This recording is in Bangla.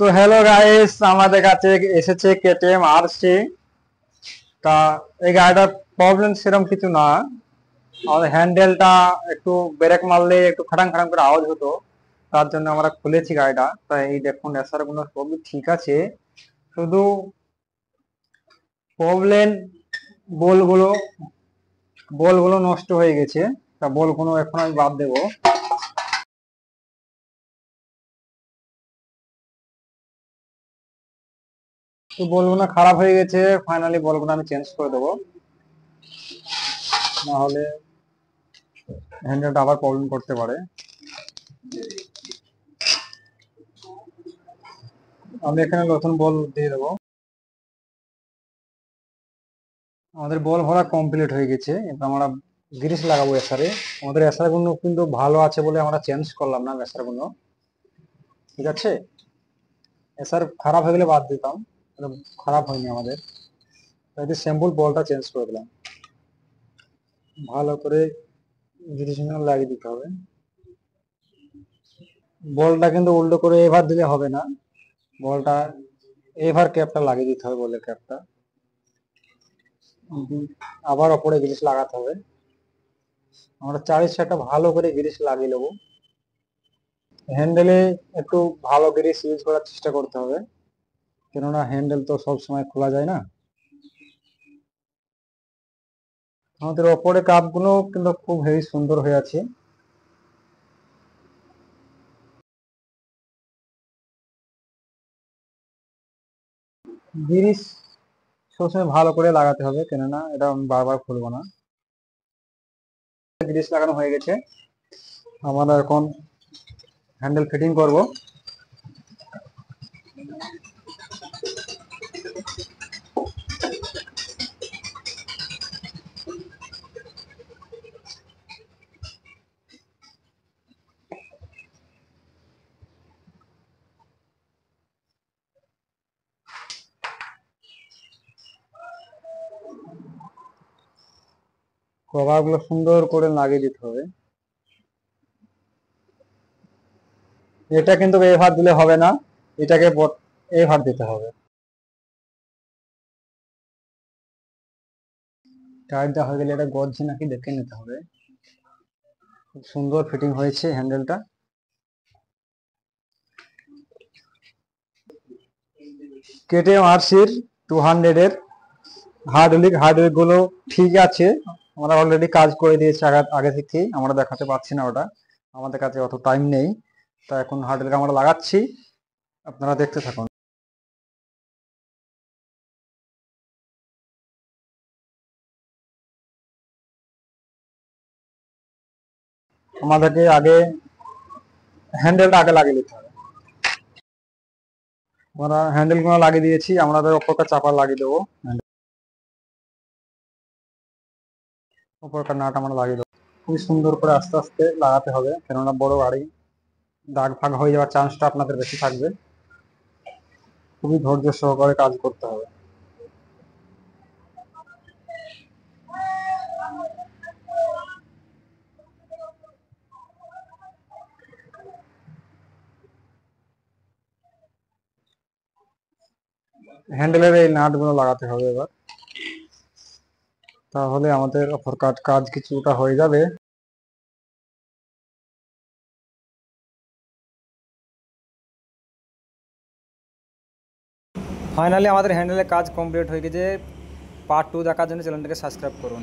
তো হ্যালো গাইস, আমাদের কাছে এসেছে কেটিএম আরসি। তা এই গাড়িটার প্রবলেম সেরকম কিছু না। আমাদের হ্যান্ডেলটা একটু ব্রেক মারলে একটু খাটাং খাটাং করে আওয়াজ হতো, তার জন্য আমরা খুলেছি গাড়িটা। তাই এই দেখুন এসআর গুলো সবই ঠিক আছে, শুধু প্রবলেম বলগুলো বলগুলো নষ্ট হয়ে গেছে। তা বলগুলো এখন আমি বাদ দেবো। তো বলগুলো খারাপ হয়ে গেছে, ফাইনালি বলগুলো আমি চেঞ্জ করে দেবো, না হলে হ্যান্ডেলটা আবার প্রবলেম করতে পারে। আমি এখানে নতুন বল দিয়ে দেবো। আমাদের বল ভরা কমপ্লিট হয়ে গেছে, এবার আমরা গ্রিস লাগাবো এসারে। আমাদের এসার গুলো কিন্তু ভালো আছে বলে আমরা চেঞ্জ করলাম না এসার গুলো, ঠিক আছে। এসার খারাপ হয়ে গেলে বাদ দিতাম, কিন্তু খারাপ হয়নি আমাদের, তাই স্যাম্পল বলটা চেঞ্জ করে দিলাম। ভালো করে গ্রিস লাগিয়ে দিতে হবে। বলটা কিন্তু উল্টো করে এভার দিলে হবে না, বলটা এভার ক্যাপটা লাগিয়ে দিতে হবে, বলের ক্যাপটা আবার ওপরে গ্রিস লাগাতে হবে। আমরা চারের সাইডটা ভালো করে গ্রিস লাগিয়ে নেবো। হ্যান্ডেলে একটু ভালো গ্রিস ইউজ করার চেষ্টা করতে হবে, কেননা হ্যান্ডেল তো সব সময় খোলা যায় না। আমাদের ওপরে কাপ গুলো কিন্তু খুব হেভি সুন্দর হয়ে আছে। গ্রিস সবসময় ভালো করে লাগাতে হবে, কেননা এটা আমি বারবার খুলবো না। গ্রিস লাগানো হয়ে গেছে, আমরা এখন হ্যান্ডেল ফিটিং করব। কভার গুলো সুন্দর করে লাগিয়ে দিতে হবে। এটা কিন্তু এভার দিলে হবে না, এটাকে এভার দিতে হবে। টায়ার দেওয়া হয়ে গেলে এটা গর্জি নাকি দেখে নিতে হবে। খুব সুন্দর ফিটিং হয়েছে হ্যান্ডেলটা। কেটিএম আরসির 200 এর হার্ডওয়্যার গুলো ঠিক আছে, আমরা অলরেডি কাজ করে দিয়েছি আগে থেকেই, আমরা দেখাতে পাচ্ছি না ওটা, আমাদের কাছে অত টাইম নেই। তা এখন হার্ডওয়্যার আমরা লাগাচ্ছি, আপনারা দেখতে থাকুন। আমাদেরকে আগে হ্যান্ডেলটা আগে লাগিয়ে নিতে হবে। আমরা হ্যান্ডেল গুলো লাগিয়ে দিয়েছি, আমাদের ওপরটা চাপা লাগিয়ে দেবো। ওপরকার নাট আমরা লাগিয়ে দেবো, খুবই সুন্দর করে আস্তে আস্তে লাগাতে হবে, কেননা বড় গাড়ি দাগ ফাগ হয়ে যাওয়ার চান্সটা আপনাদের বেশি থাকবে। খুবই ধৈর্য সহকারে কাজ করতে হবে। হ্যান্ডেলের এই নাট গুলো লাগাতে হবে এবার, তাহলে আমাদের অপর কাজ কিছুটা হয়ে যাবে। ফাইনালি আমাদের হ্যান্ডেলের কাজ কমপ্লিট হয়ে গেছে। পার্ট 2 দেখার জন্য চ্যানেলটাকে সাবস্ক্রাইব করুন।